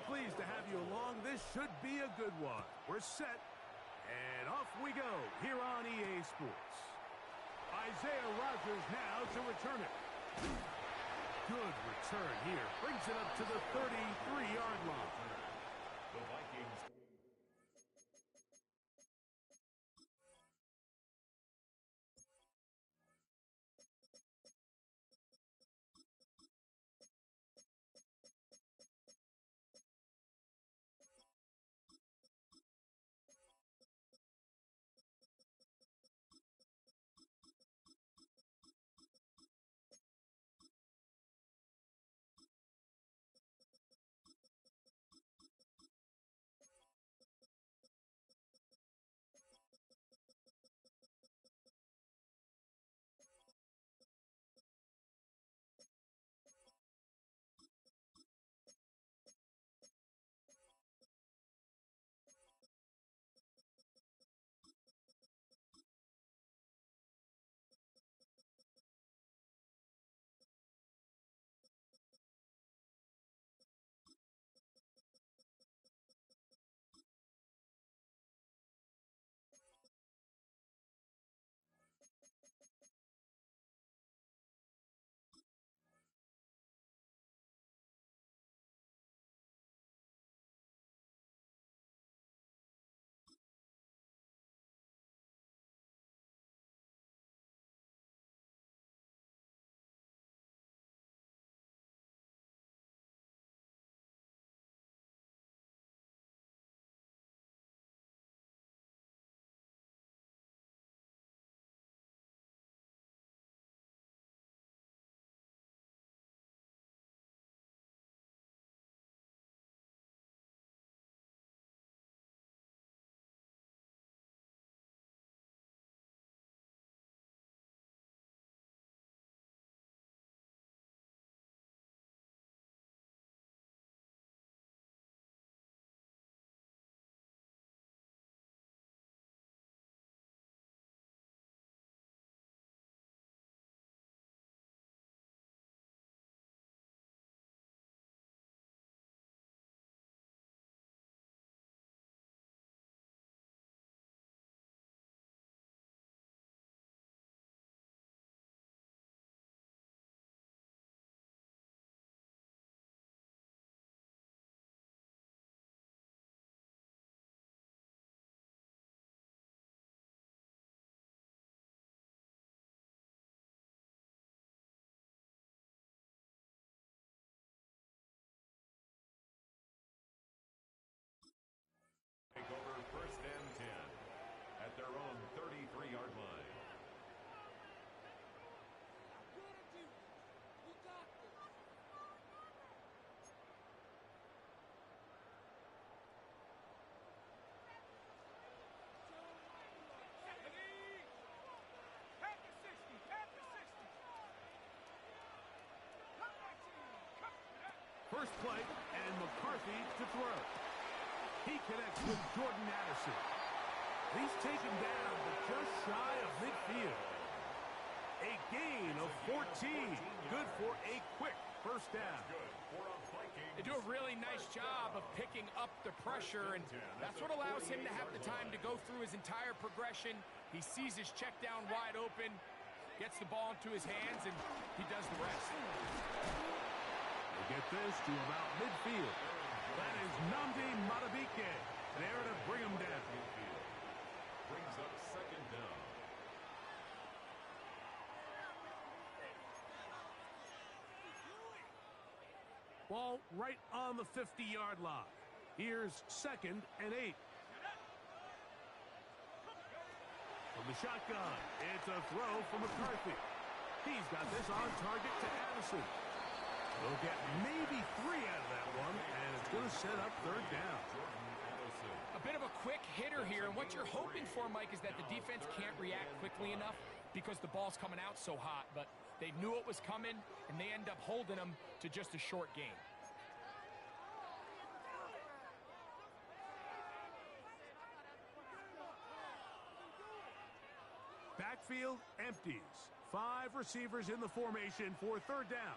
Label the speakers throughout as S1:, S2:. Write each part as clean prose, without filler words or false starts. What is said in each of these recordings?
S1: pleased to have you along. This should be a good one. We're set, and off we go here on EA Sports. Isaiah Rodgers now to return it. Good return here. Brings it up to the 33-yard line.
S2: The Vikings. Take over 1st and 10 at their own 33-yard line.
S1: First play, and McCarthy to throw. He connects with Jordan Addison. He's taken down but just shy of midfield. A gain of 14. Good for a quick first down.
S3: They do a really nice job of picking up the pressure, and that's what allows him to have the time to go through his entire progression. He sees his check down wide open, gets the ball into his hands, and he does the rest.
S1: They get this to about midfield. That is Nnamdi Madubuike there to bring him down.
S2: Brings up 2nd down.
S1: Ball right on the 50-yard line. Here's 2nd and 8. From the shotgun, it's a throw from McCarthy. He's got this on target to Addison. He'll get maybe 3 out of that one, and it's going to set up 3rd down.
S3: A bit of a quick hitter here, and what you're hoping for, Mike, is that the defense can't react quickly enough because the ball's coming out so hot, but they knew it was coming, and they end up holding them to just a short gain.
S1: Backfield empties. 5 receivers in the formation for 3rd down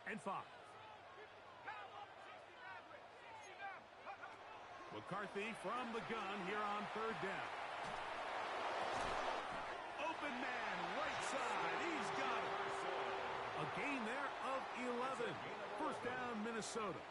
S1: and 5. McCarthy from the gun here on third down. Open man, right side. He's got it. A gain there of 11. First down, Minnesota.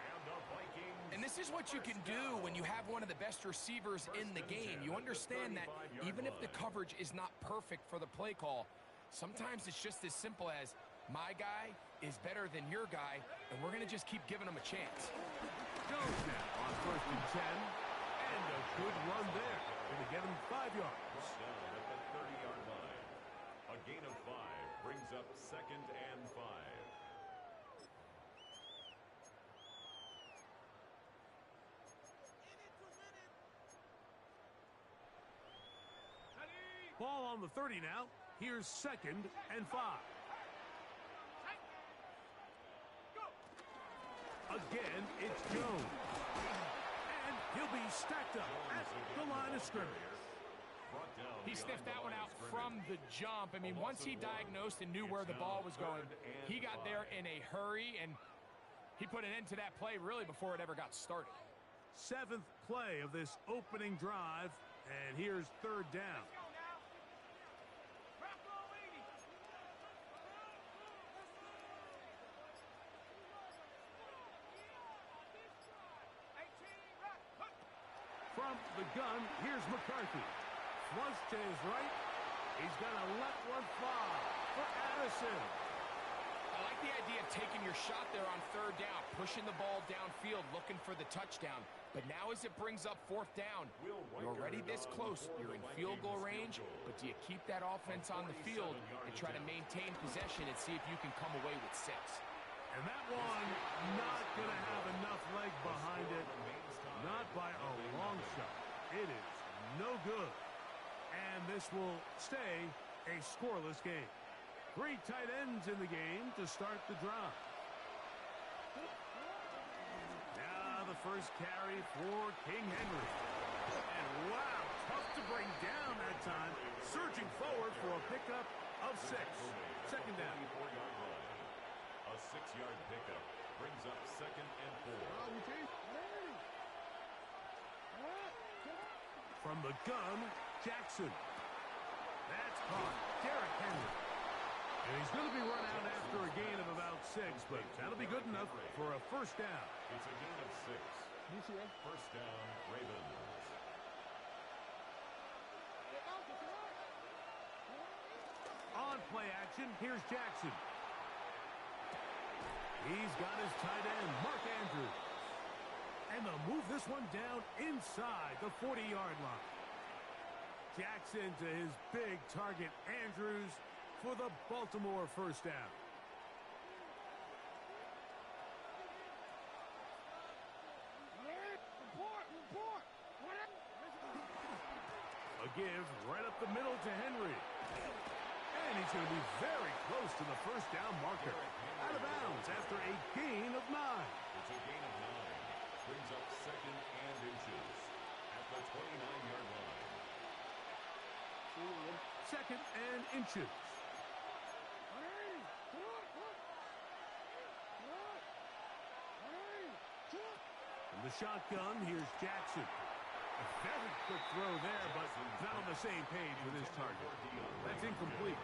S3: And this is what you can do when you have one of the best receivers in the game. You understand that even if the coverage is not perfect for the play call, sometimes it's just as simple as my guy is better than your guy, and we're going to just keep giving him a chance.
S1: Jones now on first and 10. And a good run there. Going to get him 5 yards.
S2: Down at the 30-yard line. A gain of 5 brings up second and 5.
S1: Ball on the 30 now. Here's second and 5. Again, it's Jones. And he'll be stacked up at the line of scrimmage.
S3: He sniffed that one out from the jump. I mean, once he diagnosed and knew where the ball was going, he got there in a hurry, and he put an end to that play really before it ever got started.
S1: 7th play of this opening drive, and here's third down. From the gun, here's McCarthy. Flush to his right. He's going to let one fly for Addison.
S3: I like the idea of taking your shot there on third down, pushing the ball downfield, looking for the touchdown. But now as it brings up fourth down, you're already this close. You're in field goal range, but do you keep that offense on the field and try to maintain possession and see if you can come away with 6?
S1: And that one not going to have enough leg behind it. Not by a long shot. It is no good. And this will stay a scoreless game. 3 tight ends in the game to start the drive. Now the first carry for King Henry. And wow, tough to bring down that time. Surging forward for a pickup of 6. Second down.
S2: A 6-yard pickup brings up second and 4.
S1: From the gun, Jackson. That's caught. Derrick Henry. And he's going to be run out after a gain of about 6, but that'll be good enough for a first down.
S2: It's a gain of 6. First down, Ravens.
S1: On play action, here's Jackson. He's got his tight end, Mark Andrews. And they'll move this one down inside the 40-yard line. Jackson to his big target, Andrews, for the Baltimore first down. A give right up the middle to Henry. And he's going to be very close to the first down marker. Out of bounds after a gain of 9.
S2: It's a gain of 9. Brings up second and inches at the 29-yard line.
S1: Second and inches. From the shotgun, here's Jackson. A very quick throw there, but not on the same page with his target. That's incomplete.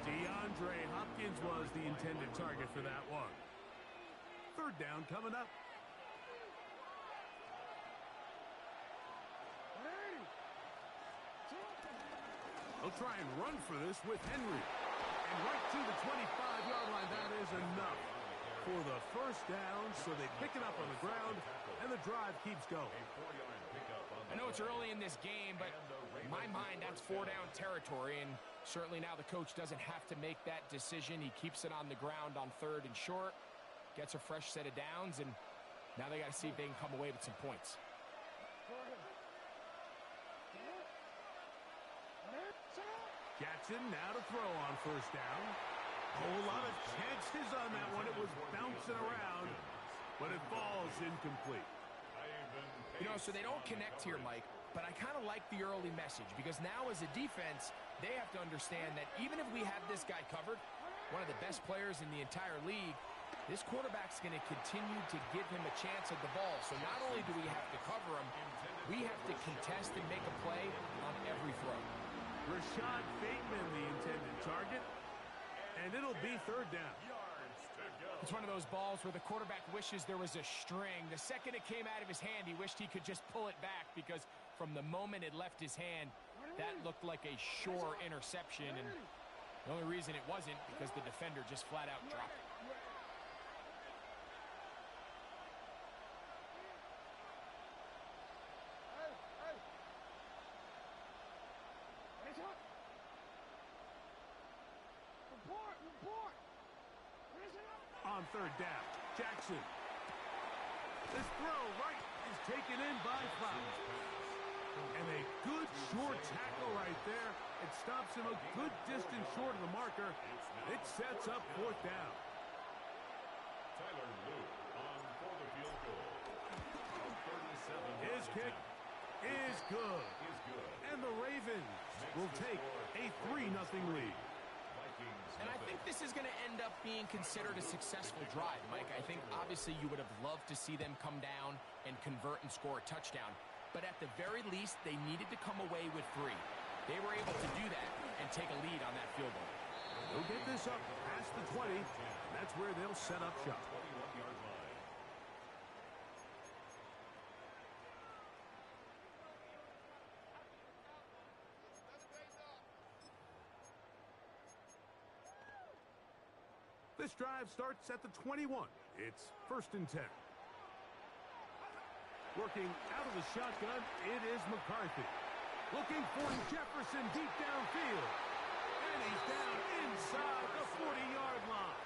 S1: DeAndre Hopkins was the intended target for that one. Third down coming up. They'll try and run for this with Henry. And right to the 25-yard line, that is enough for the first down, so they pick it up on the ground, and the drive keeps going.
S3: I know it's early in this game, but in my mind, that's 4-down territory, and certainly now the coach doesn't have to make that decision. He keeps it on the ground on third and short, gets a fresh set of downs, and now they got to see if they can come away with some points.
S1: Jackson now to throw on first down. A whole lot of chances on that one. It was bouncing around, but it falls incomplete.
S3: You know, so they don't connect here, Mike, but I kind of like the early message because now as a defense, they have to understand that even if we have this guy covered, one of the best players in the entire league, This quarterback's going to continue to give him a chance at the ball. So not only do we have to cover him, we have to contest and make a play on every throw.
S1: Rashad Bateman, the intended target, and it'll be third down.
S3: It's one of those balls where the quarterback wishes there was a string. The second it came out of his hand, he wished he could just pull it back, because from the moment it left his hand, that looked like a sure interception. And the only reason it wasn't because the defender just flat out dropped it.
S1: On third down, Jackson. This throw right is taken in by Flowers. And a good short tackle right there. It stops him a good distance short of the marker. It sets up fourth down.
S2: Tyler Luke on for the field goal.
S1: His kick is good. And the Ravens will take a 3-0 lead.
S3: And I think this is going to end up being considered a successful drive, Mike. I think obviously you would have loved to see them come down and convert and score a touchdown. But at the very least, they needed to come away with 3. They were able to do that and take a lead on that field goal.
S1: They'll get this up past the 20. And that's where they'll set up shop. This drive starts at the 21. It's 1st and 10. Working out of the shotgun, it is McCarthy. Looking for Jefferson deep downfield. And he's down inside the 40-yard line.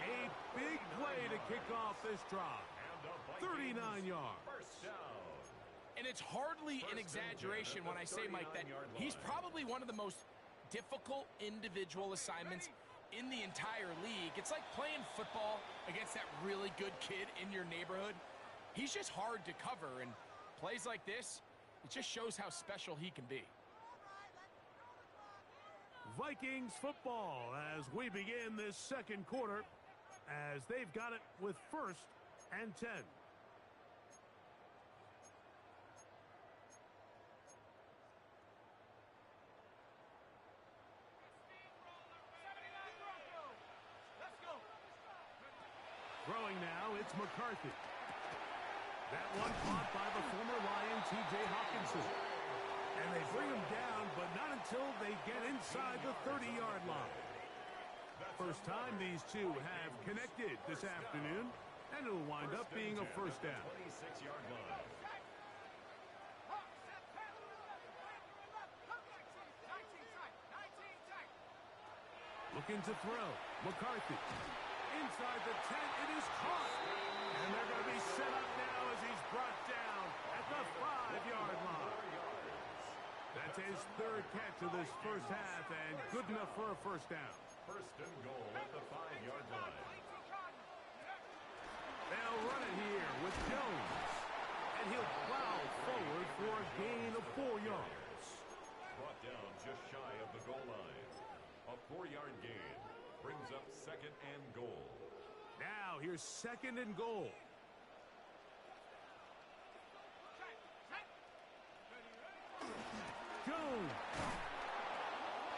S1: A big play to kick off this drive. 39 yards.
S3: And it's hardly an exaggeration when I say, Mike, that he's probably one of the most difficult individual assignments in the entire league. It's like playing football against that really good kid in your neighborhood. He's just hard to cover, and plays like this, it just shows how special he can be.
S1: Vikings football as we begin this second quarter, as they've got it with 1st and 10. Throwing now, it's McCarthy. That one caught by the former Lion, T.J. Hawkinson. And they bring him down, but not until they get inside the 30-yard line. First time these two have connected this afternoon, and it'll wind up being a first down.
S2: 26-yard line.
S1: Looking to throw. McCarthy. Inside the 10, it is caught. And they're going to be set up now as he's brought down at the 5-yard line. That's his 3rd catch of this first half, and good enough for a first down.
S2: 1st and goal at the 5-yard line.
S1: They'll run it here with Jones. And he'll plow forward for a gain of 4 yards.
S2: Brought down just shy of the goal line. A 4-yard gain brings up 2nd and goal.
S1: Now here's 2nd and goal. Jones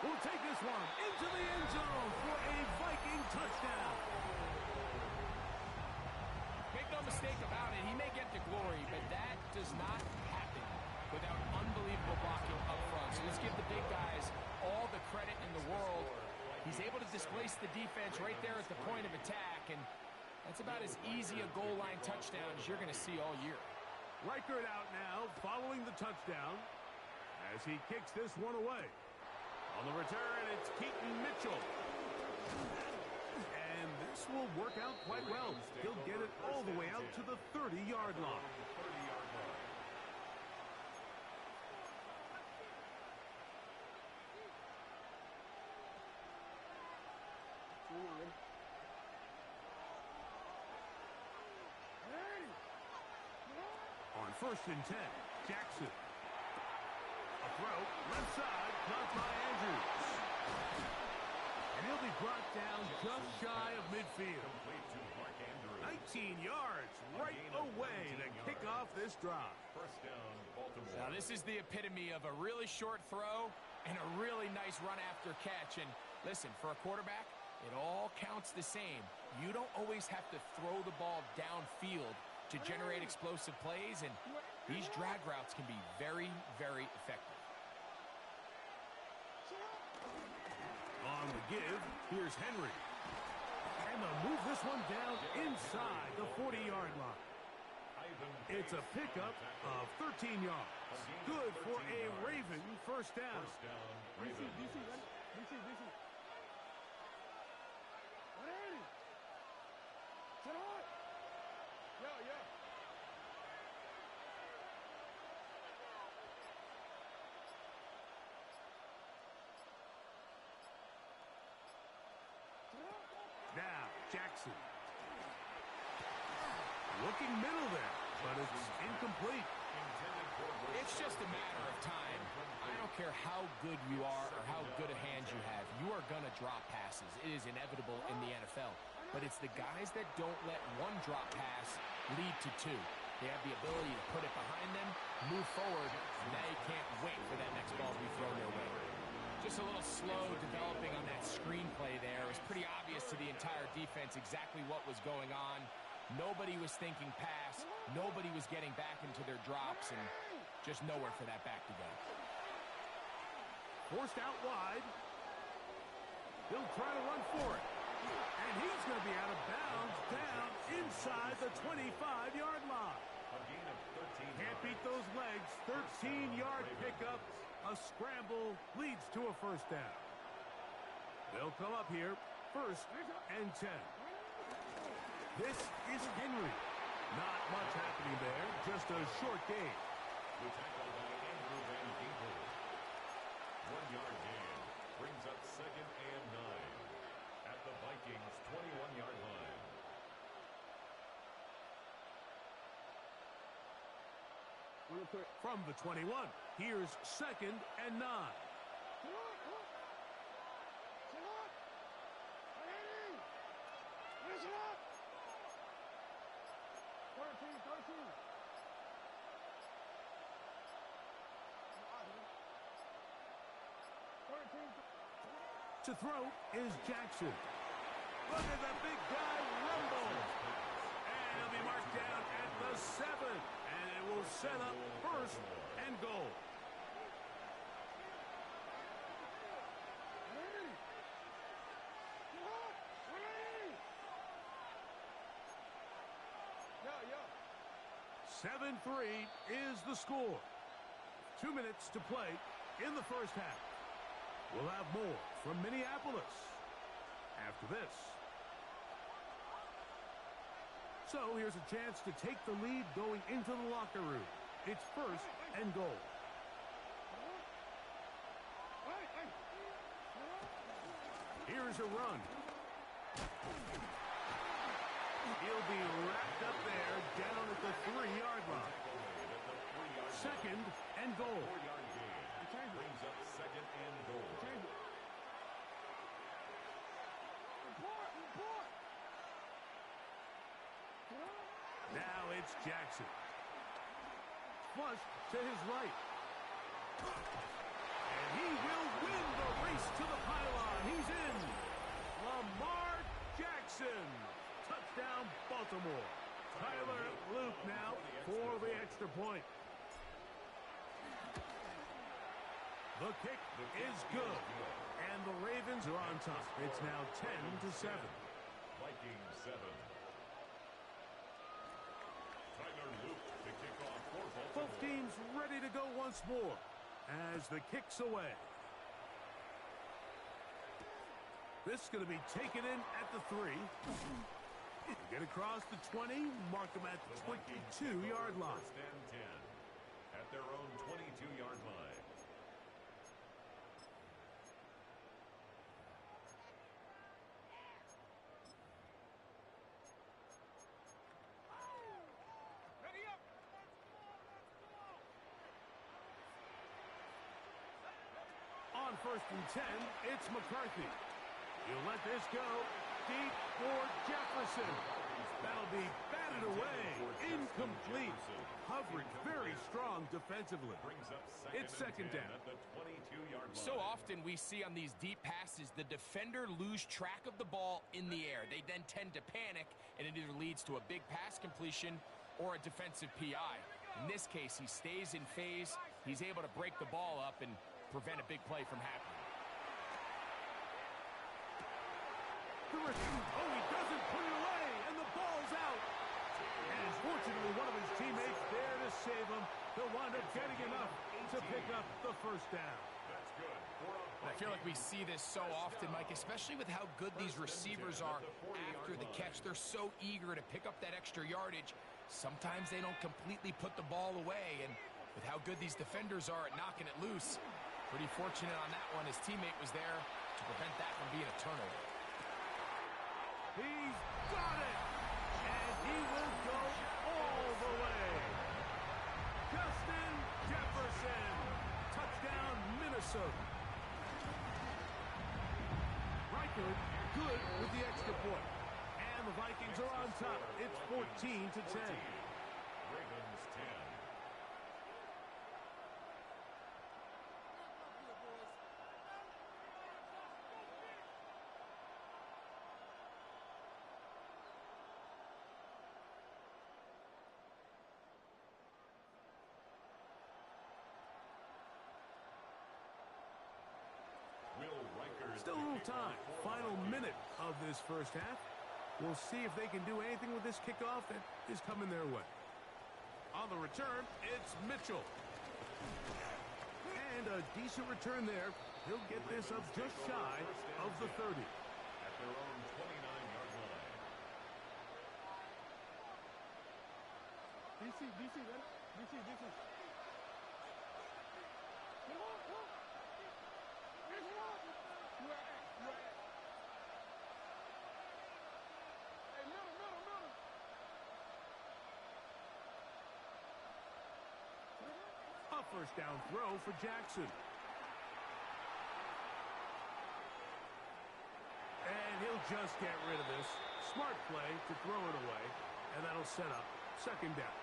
S1: will take this one into the end zone for a Viking touchdown.
S3: Make no mistake about it, he may get to glory, but that does not happen without unbelievable blocking up front. So let's give the big guys all the credit in the world. He's able to displace the defense right there at the point of attack, and that's about as easy a goal line touchdown as you're going to see all year.
S1: Reichert out now following the touchdown as he kicks this one away. On the return, it's Keaton Mitchell. And this will work out quite well. He'll get it all the way out to the 30-yard line. On 1st and 10, Jackson. A throw, left side, caught by Andrews. And he'll be brought down just shy of midfield.
S2: Complete to Mark Andrews.
S1: 19 yards right away to kick off this drive.
S2: First down, Baltimore.
S3: Now, this is the epitome of a really short throw and a really nice run after catch. And listen, for a quarterback, it all counts the same. You don't always have to throw the ball downfield to generate explosive plays, and these drag routes can be very, very effective.
S1: On the give, here's Henry. And they'll move this one down inside the 40-yard line. It's a pickup of 13 yards. Good for a Raven first down.
S2: First down, Ravens.
S1: Now, Jackson. Looking middle there, but it's incomplete.
S3: It's just a matter of time. I don't care how good you are or how good a hand you have. You are going to drop passes. It is inevitable in the NFL. But it's the guys that don't let one drop pass lead to two. They have the ability to put it behind them, move forward, and they can't wait for that next ball to be thrown their way. Just a little slow developing on that screenplay there. It was pretty obvious to the entire defense exactly what was going on. Nobody was thinking pass. Nobody was getting back into their drops, and just nowhere for that back to go.
S1: Forced out wide. He'll try to run for it. And he's going to be out of bounds down inside the 25-yard line.
S2: A gain of 13
S1: Can't beat those legs. 13-yard pickup. A scramble leads to a first down. They'll come up here. First and 10. This is Henry. Not much happening there. Just a short gain.
S2: The tackle by Andrew Van Ginkel. 1-yard gain. Brings up second and 9. At the Vikings' 21-yard line.
S1: From the 21, here's second and 9. To throw is Jackson. Look at the big guy rumble. And he'll be marked down at the 7. And it will set up first and goal. Yeah. 7-3 is the score. 2 minutes to play in the first half. We'll have more from Minneapolis after this. So here's a chance to take the lead going into the locker room. It's first and goal. Here's a run. He'll be wrapped up there down at the 3-yard line. Second and goal.
S2: 4-yard gain. Brings up second and goal.
S1: Now it's Jackson. Flush to his right. And he will win the race to the pylon. He's in. Lamar Jackson. Touchdown, Baltimore. Tyler Luke now for the extra point. The kick is good. And the Ravens are on top. It's now 10-7.
S2: Vikings 7. Tyler Luke to kick off for Baltimore.
S1: Both teams ready to go once more as the kick's away. This is going to be taken in at the 3. Get across the 20, mark them at the 22-yard line.
S2: First and 10 at their own 22-yard line.
S1: On first and 10, it's McCarthy. He'll let this go. Deep for Jefferson. That'll be batted away. Incomplete. Coverage very strong defensively. It's second down.
S3: So often we see on these deep passes, the defender lose track of the ball in the air. They then tend to panic, and it either leads to a big pass completion or a defensive PI. In this case, he stays in phase. He's able to break the ball up and prevent a big play from happening.
S1: Oh, he doesn't put it away, and the ball's out. And fortunately, one of his teammates there to save him. He'll wind up getting enough to pick up the first down.
S3: I feel like we see this so often, Mike, especially with how good these receivers are after the catch. They're so eager to pick up that extra yardage. Sometimes they don't completely put the ball away, and with how good these defenders are at knocking it loose, pretty fortunate on that one. His teammate was there to prevent that from being a turnover.
S1: He's got it, and he will go all the way. Justin Jefferson, touchdown Minnesota. Reichard good with the extra point, and the Vikings are on top. It's 14-10.
S2: Ravens 10.
S1: Still a little time. Final minute of this first half. We'll see if they can do anything with this kickoff that is coming their way. On the return, it's Mitchell. And a decent return there. He'll get this up just shy of the 30.
S2: At their own 29-yard line.
S4: DC, man. DC.
S1: A first down throw for Jackson. And he'll just get rid of this. Smart play to throw it away, and that'll set up second down.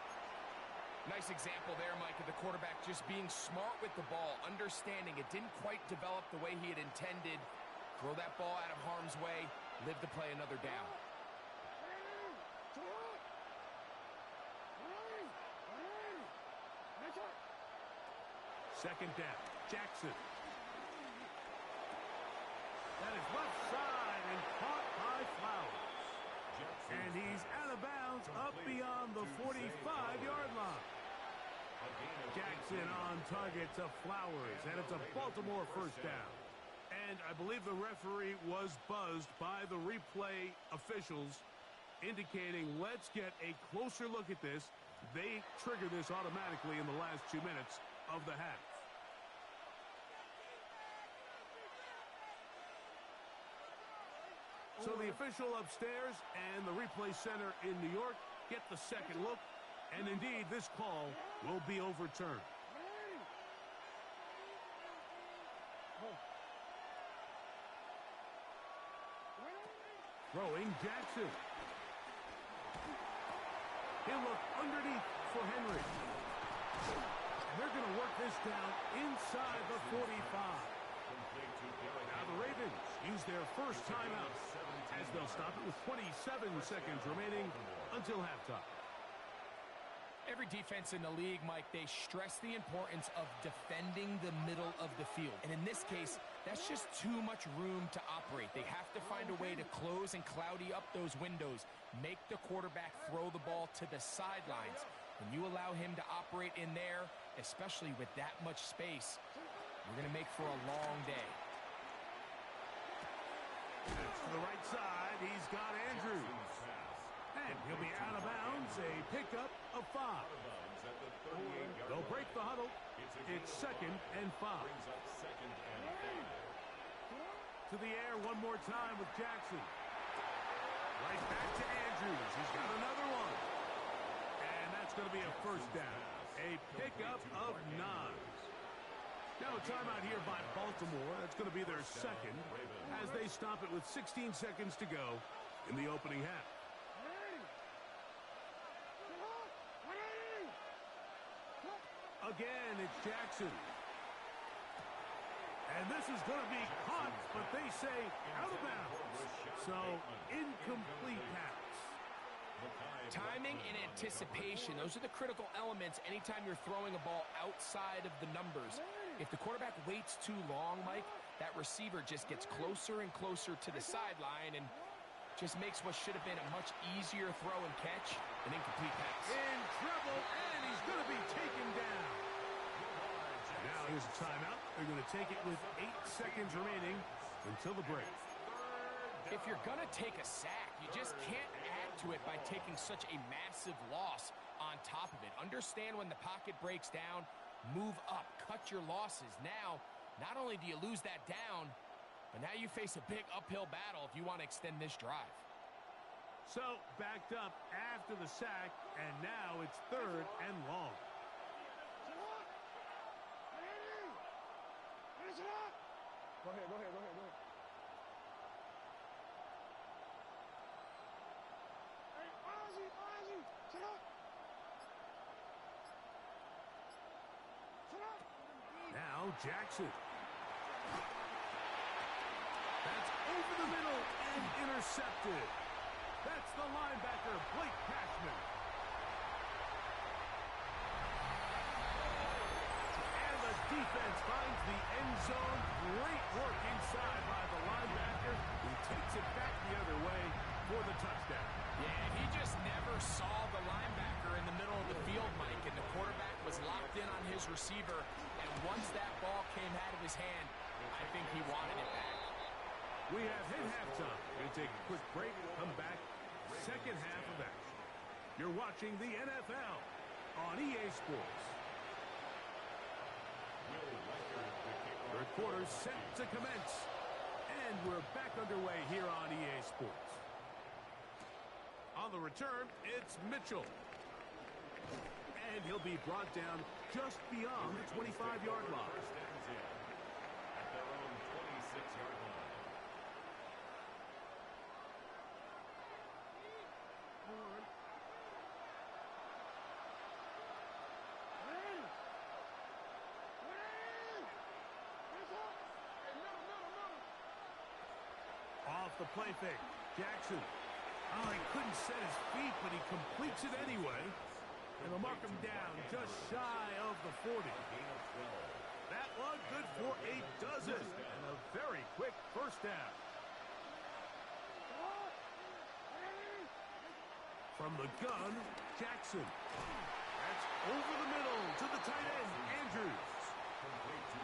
S3: Nice example there, Mike, of the quarterback just being smart with the ball, understanding it didn't quite develop the way he had intended. Throw that ball out of harm's way, live to play another down.
S1: Second down, Jackson. That is left side and caught by Flowers. And he's out of bounds up beyond the 45-yard line. Jackson on target to Flowers, and it's a Baltimore first down. And I believe the referee was buzzed by the replay officials, indicating let's get a closer look at this. They trigger this automatically in the last 2 minutes of the half. So the official upstairs and the replay center in New York get the second look, and indeed this call will be overturned. Throwing Jackson. He'll look underneath for Henry. And they're going to work this down inside the 45. Now the Ravens use their first timeout as they'll stop it with 27 seconds remaining until halftime.
S3: Every defense in the league, Mike, they stress the importance of defending the middle of the field. And in this case, that's just too much room to operate. They have to find a way to close and cloudy up those windows, make the quarterback throw the ball to the sidelines. When you allow him to operate in there, especially with that much space, you're going to make for a long day.
S1: That's to the right side. He's got Andrews. And he'll be out of bounds. A pickup of 5. They'll break the huddle. It's 2nd and 5. To the air one more time with Jackson. Right back to Andrews. He's got another one. And that's going to be a first down. A pickup of 9. Now timeout here by Baltimore. That's going to be their second as they stop it with 16 seconds to go in the opening half. Again, it's Jackson. And this is going to be caught, but they say out of bounds. So, incomplete pass.
S3: Timing and anticipation, those are the critical elements anytime you're throwing a ball outside of the numbers. If the quarterback waits too long, Mike, that receiver just gets closer and closer to the sideline and just makes what should have been a much easier throw and catch an incomplete pass.
S1: In trouble, and he's going to be taken down. Now here's a timeout. They're going to take it with 8 seconds remaining until the break.
S3: If you're going to take a sack, you just can't add to it by taking such a massive loss on top of it. Understand when the pocket breaks down, move up, cut your losses. Now, not only do you lose that down, but now you face a big uphill battle if you want to extend this drive.
S1: So, backed up after the sack, and now it's 3rd and long.
S4: Go ahead.
S1: Now Jackson. That's over the middle and intercepted. That's the linebacker, Blake Cashman. And the defense finds the end zone. Great work inside by the linebacker, who takes it back the other way for the touchdown.
S3: Yeah, he just never saw the linebacker in the middle of the field, Mike, and the quarterback was locked in on his receiver, and once that ball came out of his hand, I think he wanted it back.
S1: We have hit halftime. We'll take a quick break, come back, second half of action. You're watching the NFL on EA Sports. Third quarter set to commence, and we're back underway here on EA Sports. On the return, it's Mitchell. And he'll be brought down just beyond the 25-yard line.
S2: At their own 26-yard line.
S1: Off the play fake, Jackson. Oh, he couldn't set his feet, but he completes it anyway. And they'll mark him down just shy of the 40. That one good for a dozen. And a very quick first down. From the gun, Jackson. That's over the middle to the tight end, Andrews.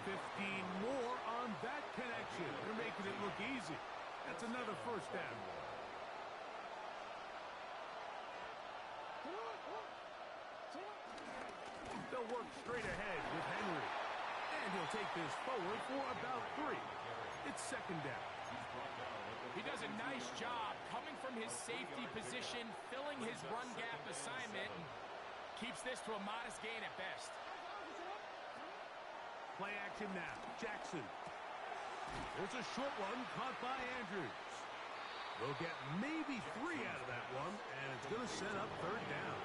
S1: 15 more on that connection. They're making it look easy. That's another first down. They'll work straight ahead with Henry. And he'll take this forward for about 3. It's second down.
S3: He does a nice job coming from his safety position, filling his run gap assignment, and keeps this to a modest gain at best.
S1: Play action now. Jackson. There's a short one caught by Andrews. They'll get maybe 3 out of that one, and it's going to set up third down.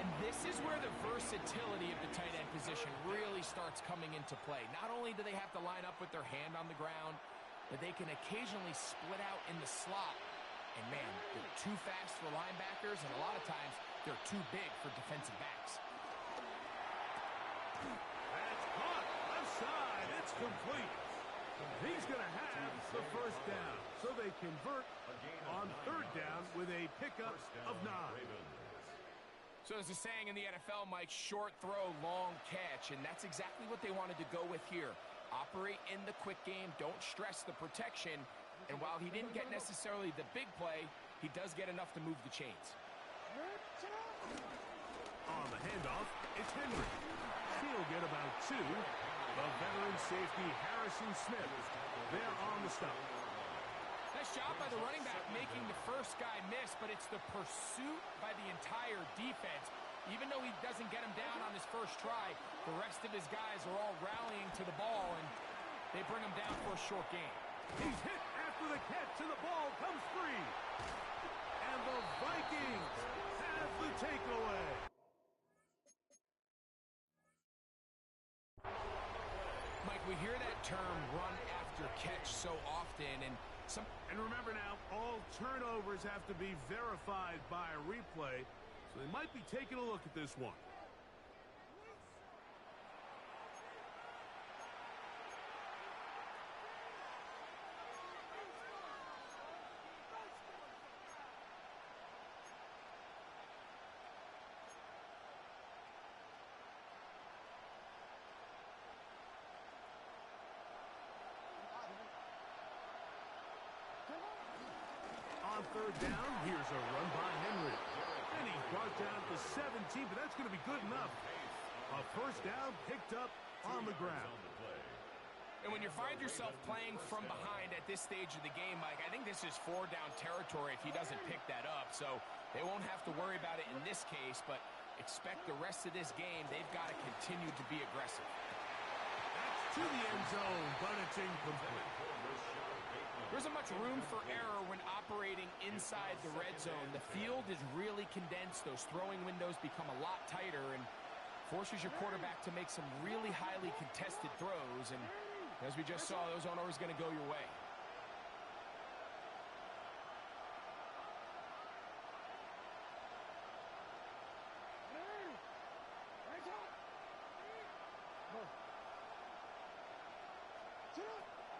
S3: And this is where the versatility of the tight end position really starts coming into play. Not only do they have to line up with their hand on the ground, but they can occasionally split out in the slot. And man, they're too fast for linebackers, and a lot of times they're too big for defensive backs.
S1: That's caught. Left side. It's complete. He's going to have the first down. So they convert on third down with a pickup of 9.
S3: So there's a saying in the NFL, Mike, short throw, long catch, and that's exactly what they wanted to go with here. Operate in the quick game, don't stress the protection, and while he didn't get necessarily the big play, he does get enough to move the chains.
S1: On the handoff, it's Henry. He'll get about 2. The veteran safety, Harrison Smith, there on the stop.
S3: Nice job by the running back making the first guy miss, but it's the pursuit by the entire defense. Even though he doesn't get him down on his first try, the rest of his guys are all rallying to the ball, and they bring him down for a short gain.
S1: He's hit after the catch, and the ball comes free. And the Vikings have the takeaway.
S3: Mike, we hear that term run after catch so often, and
S1: remember now, all turnovers have to be verified by a replay, so they might be taking a look at this one. On third down, here's a run by Henry. And he's brought down to 17, but that's going to be good enough. A first down picked up on the ground.
S3: And when you find yourself playing from behind at this stage of the game, Mike, I think this is 4-down territory if he doesn't pick that up. So they won't have to worry about it in this case, but expect the rest of this game, they've got to continue to be aggressive.
S1: That's to the end zone, but it's incomplete.
S3: There isn't much room for error when operating inside the red zone. The field is really condensed. Those throwing windows become a lot tighter and forces your quarterback to make some really highly contested throws. And as we just saw, those aren't always going to go your way.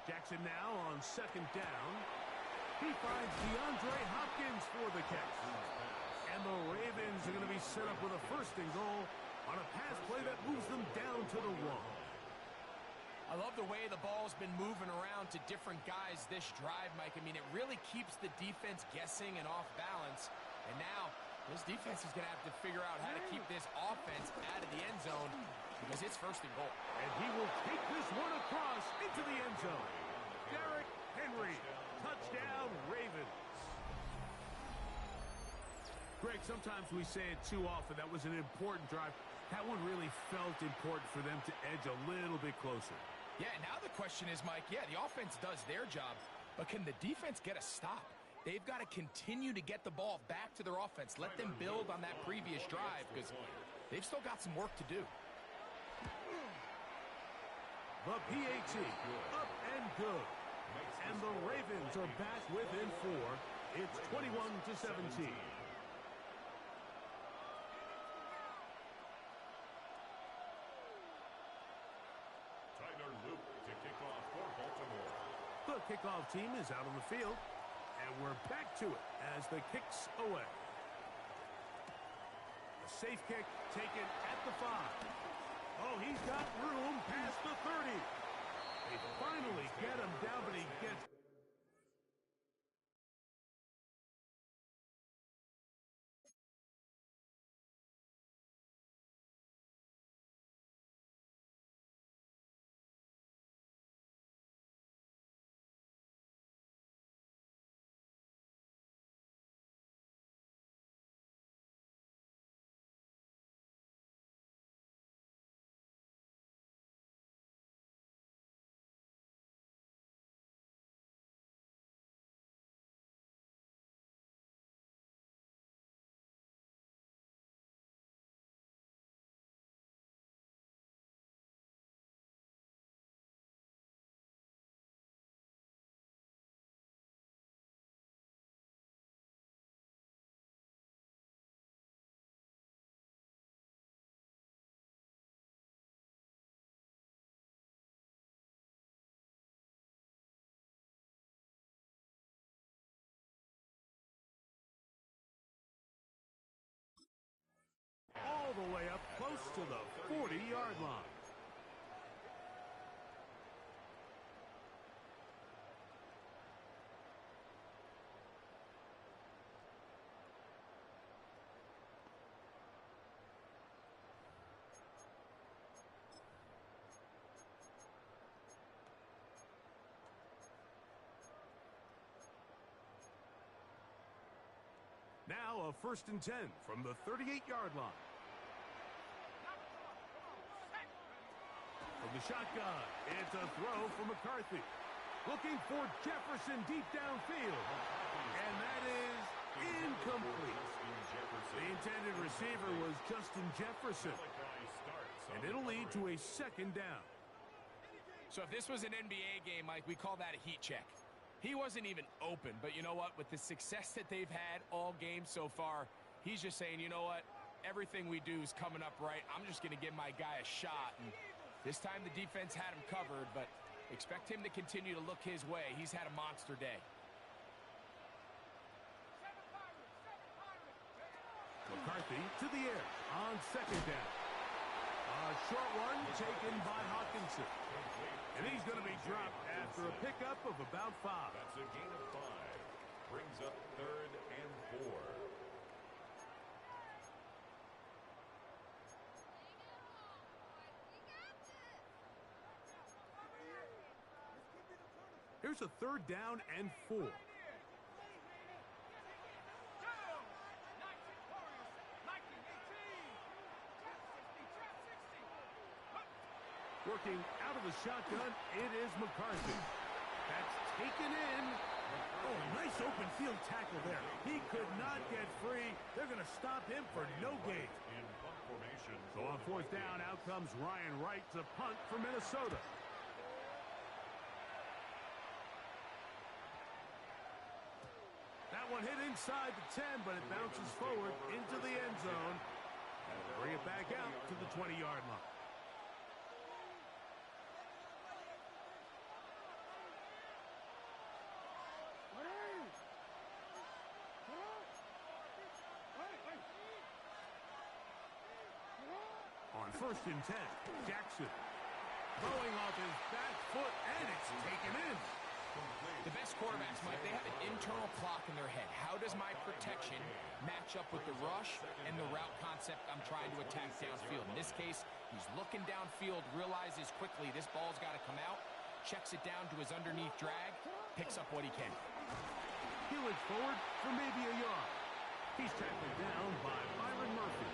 S1: Jackson now on second down. He finds DeAndre Hopkins for the catch. And the Ravens are going to be set up with a first and goal on a pass play that moves them down to the 1.
S3: I love the way the ball's been moving around to different guys this drive, Mike. I mean, it really keeps the defense guessing and off balance. And now, this defense is going to have to figure out how to keep this offense out of the end zone because it's first and goal.
S1: And he will take this one across into the end zone. Derrick Henry, touchdown Ravens. Greg, sometimes we say it too often. That was an important drive. That one really felt important for them to edge a little bit closer.
S3: Yeah, now the question is, Mike, yeah, the offense does their job, but can the defense get a stop? They've got to continue to get the ball back to their offense. Let them build on that previous drive because they've still got some work to do.
S1: The PAT, up and good. And the Ravens are back within 4. It's 21-17. The kickoff team is out on the field, and we're back to it as the kick's away. A safe kick taken at the 5. Oh, he's got room past the 30. They finally get him down, but he gets... all the way up close to the 40-yard line. Now a 1st and 10 from the 38-yard line. The From the shotgun, it's a throw for McCarthy. Looking for Jefferson deep downfield. And that is incomplete. The intended receiver was Justin Jefferson. And it'll lead to a second down.
S3: So if this was an NBA game, Mike, we call that a heat check. He wasn't even open, but you know what? With the success that they've had all game so far, he's just saying, you know what? Everything we do is coming up right. I'm just going to give my guy a shot. And this time the defense had him covered, but expect him to continue to look his way. He's had a monster day.
S1: McCarthy to the air on second down. A short one taken by Hawkinson. And he's going to be dropped after a pickup of about 5.
S2: That's a gain of 5. Brings up 3rd and 4.
S1: Here's a 3rd down and 4. Working out of the shotgun, it is McCarthy. That's taken in. Oh, nice open field tackle there. He could not get free. They're going to stop him for no gain.
S2: In punt formation.
S1: So on 4th down, out comes Ryan Wright to punt for Minnesota. That one hit inside the 10, but it bounces forward into the end zone. And bring it back out to the 20-yard line. On 1st and 10, Jackson throwing off his back foot, and it's taken in.
S3: The best quarterbacks, Mike, they have an internal clock in their head. How does my protection match up with the rush and the route concept I'm trying to attack downfield? In this case, he's looking downfield, realizes quickly this ball's got to come out, checks it down to his underneath drag, picks up what he can.
S1: He'll forward for maybe a yard. He's tackled down by Byron Murphy.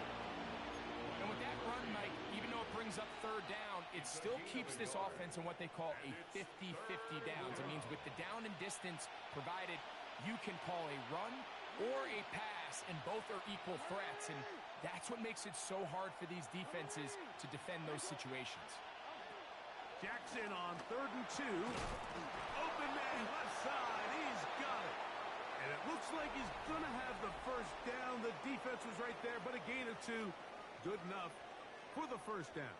S3: And with that run, Mike, even though it brings up 3rd down, it still keeps this offense in what they call a 50-50 downs. It means with the down and distance provided, you can call a run or a pass, and both are equal threats. And that's what makes it so hard for these defenses to defend those situations.
S1: Jackson on 3rd and 2. Open man left side. He's got it. And it looks like he's going to have the first down. The defense was right there, but a gain of 2. Good enough for the first down.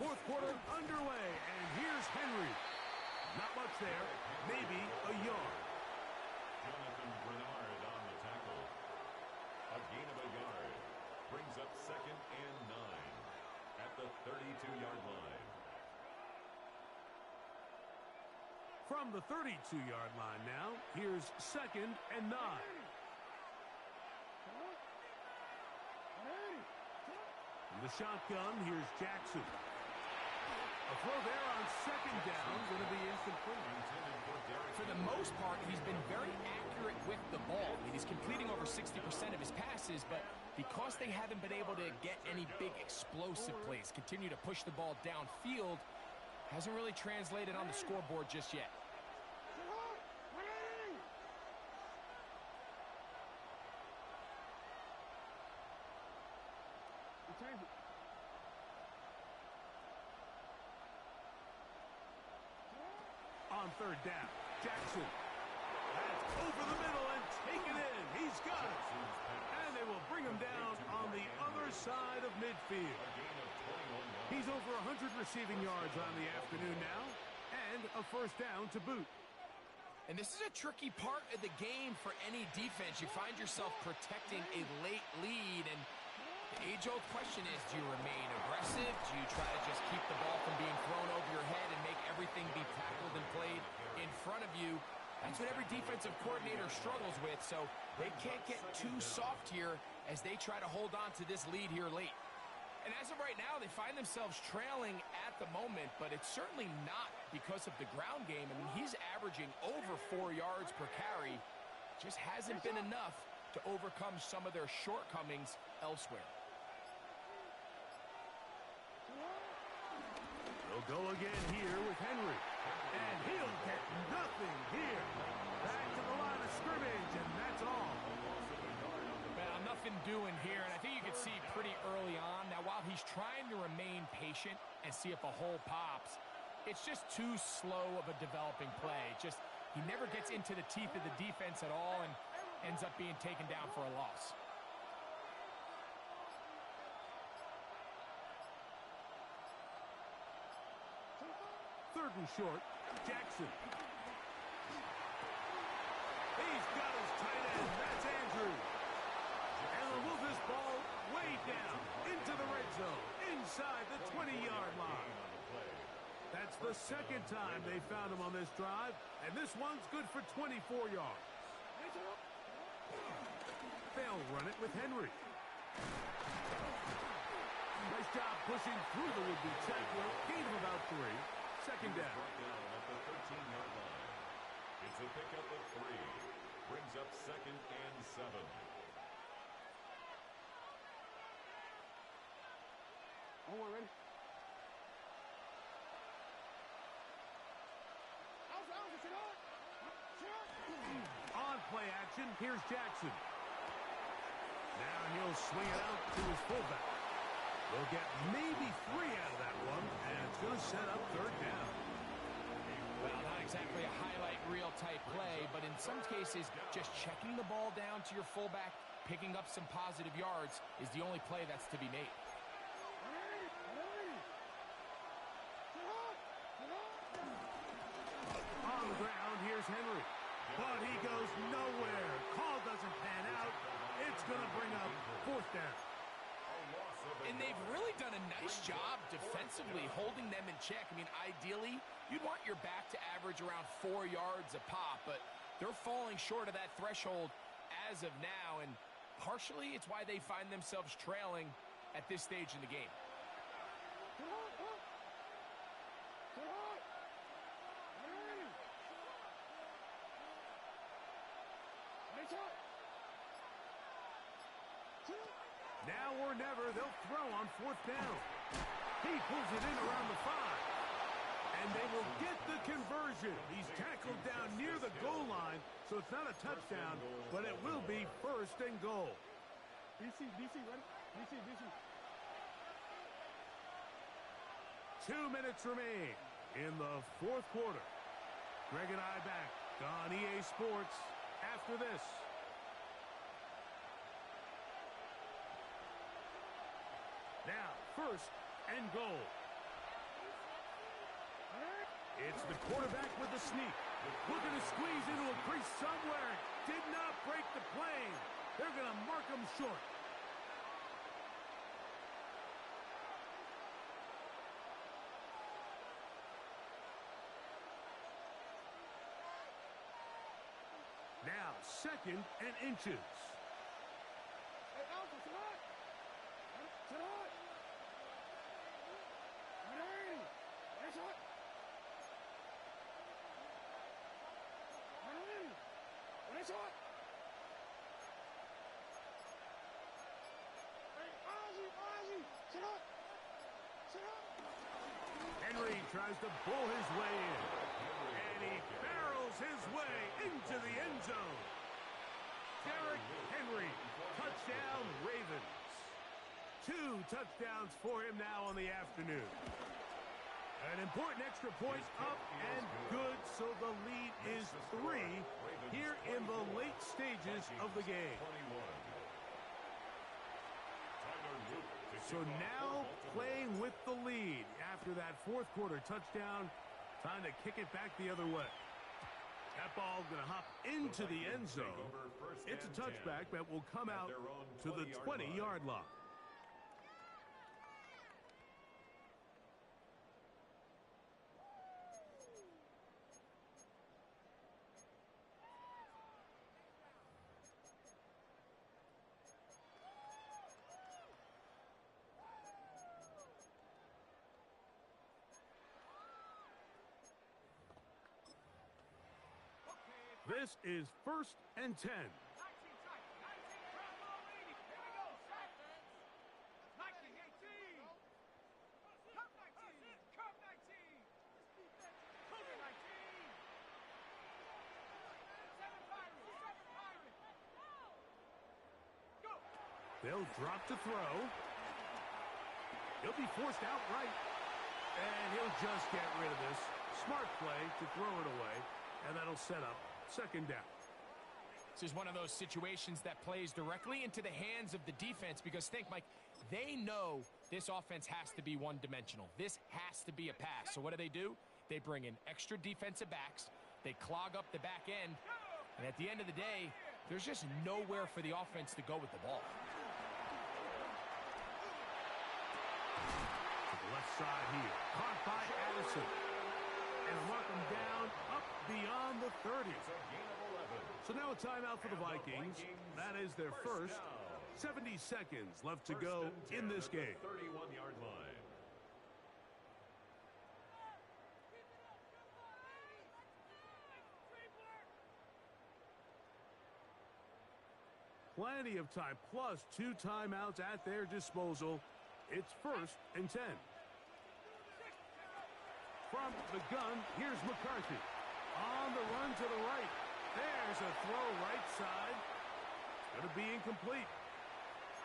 S1: Fourth quarter underway, and here's Henry. Not much there, maybe a yard.
S2: Jonathan Bernard on the tackle. A gain of a yard. Brings up 2nd and 9 at the 32-yard line.
S1: From the 32-yard line now, here's 2nd and 9. From the shotgun, here's Jackson. A throw there on 2nd down, going to be incomplete.
S3: For the most part, he's been very accurate with the ball. I mean, he's completing over 60% of his passes, but because they haven't been able to get any big explosive plays, continue to push the ball downfield, hasn't really translated on the scoreboard just yet.
S1: On 3rd down, Jackson. That's over the middle and taken in. He's got it. And they will bring him down on the other side of midfield. He's over 100 receiving yards on the afternoon now, and a first down to boot.
S3: And this is a tricky part of the game for any defense. You find yourself protecting a late lead, and the age-old question is, do you remain aggressive? Do you try to just keep the ball from being thrown over your head and make everything be tackled and played in front of you? That's what every defensive coordinator struggles with, so they can't get too soft here as they try to hold on to this lead here late. And as of right now, they find themselves trailing at the moment, but it's certainly not because of the ground game. I mean, he's averaging over 4 yards per carry. Just hasn't been enough to overcome some of their shortcomings elsewhere.
S1: They'll go again here with Henry. And he'll get nothing here. Back to the line of scrimmage, and that's all.
S3: Well, nothing doing here, and I think you can see pretty early on. Now, while he's trying to remain patient and see if a hole pops, it's just too slow of a developing play. He never gets into the teeth of the defense at all and ends up being taken down for a loss.
S1: Third and short, Jackson. He's got his tight end. That's Andrews. And they'll move this ball way down into the red zone, inside the 20-yard line. That's the second time they found him on this drive, and this one's good for 24 yards. They'll run it with Henry. Nice job pushing through the would-be tackler. Gain of about 3. Second down.
S2: At the 13-yard line. It's a pickup of 3. Brings up 2nd and 7.
S4: Oh, we're ready.
S1: On play action, here's Jackson. Now he'll swing it out to his fullback. They'll get maybe 3 out of that one, and it's going to set up third down.
S3: Well, not exactly a highlight reel type play, but in some cases, just checking the ball down to your fullback, picking up some positive yards is the only play that's to be made.
S1: On the ground, here's Henry. But he goes nowhere. Call doesn't pan out. It's going to bring up fourth down.
S3: And they've really done a nice job defensively holding them in check. I mean, ideally, you'd want your back to average around 4 yards a pop, but they're falling short of that threshold as of now, and partially it's why they find themselves trailing at this stage in the game.
S1: Now or never, they'll throw on fourth down. He pulls it in around the 5. And they will get the conversion. He's tackled down near the goal line, so it's not a touchdown, but it will be first and goal.
S4: DC, ready? DC.
S1: 2 minutes remain in the fourth quarter. Greg and I back on EA Sports after this. Now, first and goal. It's the quarterback with the sneak. Looking to squeeze into a crease somewhere. Did not break the plane. They're going to mark him short. Now, second and inches.
S4: Hey, Alpha, sit on. Sit on. Ready. Nice shot. Ready. Nice shot. Hey, Ozzy. Sit on. Sit on.
S1: Henry tries to bull his way in. And he barrels his way into the end zone. Derrick Henry, touchdown Ravens. 2 touchdowns for him now on the afternoon. An important extra point up and good, so the lead is 3 here in the late stages of the game. So now playing with the lead after that fourth quarter touchdown, time to kick it back the other way. That ball's going to hop into the end zone. It's a touchback that will come out to the 20-yard line. This is 1st and 10. They'll drop to throw. He'll be forced out right. And he'll just get rid of this. Smart play to throw it away. And that'll set up 2nd down.
S3: This is one of those situations that plays directly into the hands of the defense because think, Mike, they know this offense has to be one-dimensional. This has to be a pass. So what do? They bring in extra defensive backs. They clog up the back end. And at the end of the day, there's just nowhere for the offense to go with the ball.
S1: To the left side here. Caught by Addison. And mark him down up beyond the 30. So now a timeout for the Vikings. That is their first. 70 seconds left to go in this game.
S2: 31-yard line.
S1: Plenty of time, plus 2 timeouts at their disposal. It's 1st and 10. From the gun, here's McCarthy. On the run to the right. There's a throw right side. It's going to be incomplete.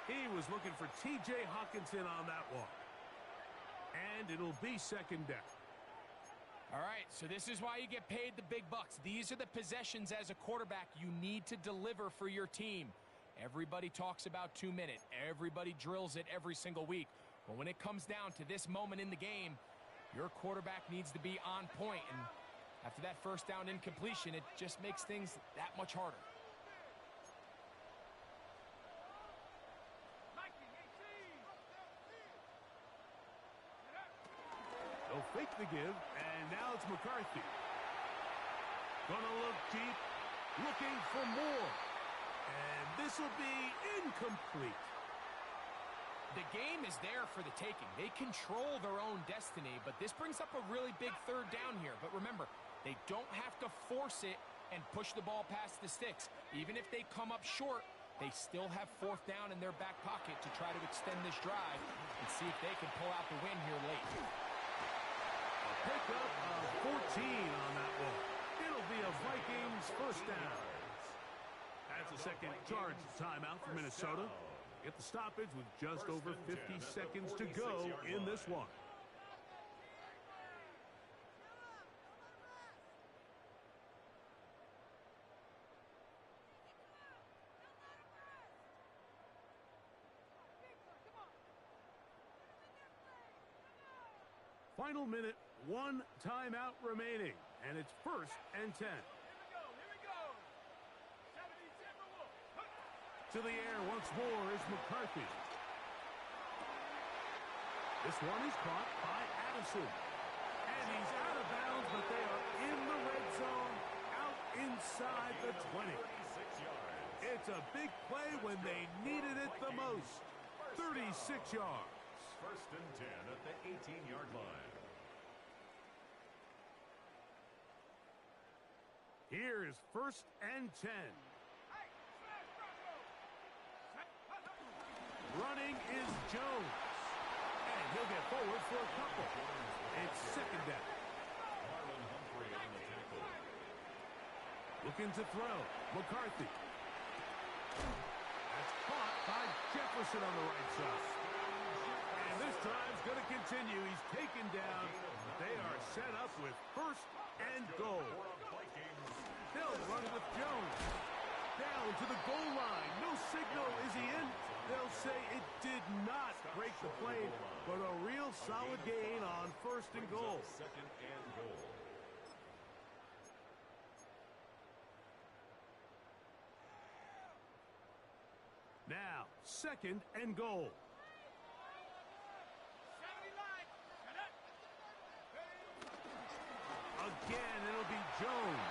S1: He was looking for T.J. Hawkinson on that one. And it'll be 2nd down.
S3: All right, so this is why you get paid the big bucks. These are the possessions as a quarterback you need to deliver for your team. Everybody talks about 2-minute. Everybody drills it every single week. But when it comes down to this moment in the game, your quarterback needs to be on point. And after that 1st down incompletion, it just makes things that much harder.
S1: They'll fake the give, and now it's McCarthy. Gonna look deep, looking for more. And this will be incomplete.
S3: The game is there for the taking. They control their own destiny, but this brings up a really big 3rd down here. But remember, they don't have to force it and push the ball past the sticks. Even if they come up short, they still have 4th down in their back pocket to try to extend this drive and see if they can pull out the win here late.
S1: A pickup of 14 on that one. It'll be a Vikings 1st down. That's a 2nd charge timeout for Minnesota. Get the stoppage with just over 50 seconds to go in this one. Final minute, 1 timeout remaining, and it's 1st and 10. To the air once more is McCarthy. This one is caught by Addison. And he's out of bounds, but they are in the red zone, out inside the 20. It's a big play when they needed it the most. 36 yards.
S2: 1st and 10 at the 18-yard line.
S1: Here's 1st and 10. Running is Jones. And he'll get forward for a couple. It's 2nd down.
S2: Marlon Humphrey on the tackle.
S1: Looking to throw. McCarthy. That's caught by Jefferson on the right side. And this drive's going to continue. He's taken down. They are set up with 1st and goal. They'll run it with Jones. Down to the goal line. No signal. Is he in? They'll say it did not break the plane, but a real solid gain on 1st and goal.
S2: 2nd and goal.
S1: Now, 2nd and goal. Again, it'll be Jones.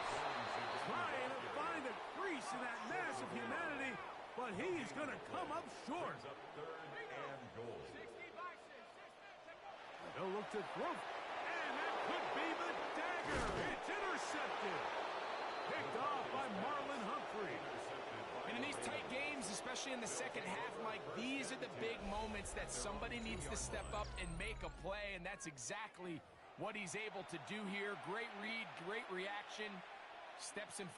S1: Trying to find a crease in that mass of humanity, but he's going to come up short.
S2: Up 3rd and goal.
S1: They'll look to throw. And that could be the dagger. It's intercepted. Picked off by
S3: second half, Mike, these are the big moments that somebody needs to step up and make a play, and that's exactly what he's able to do here. Great read, great reaction, steps in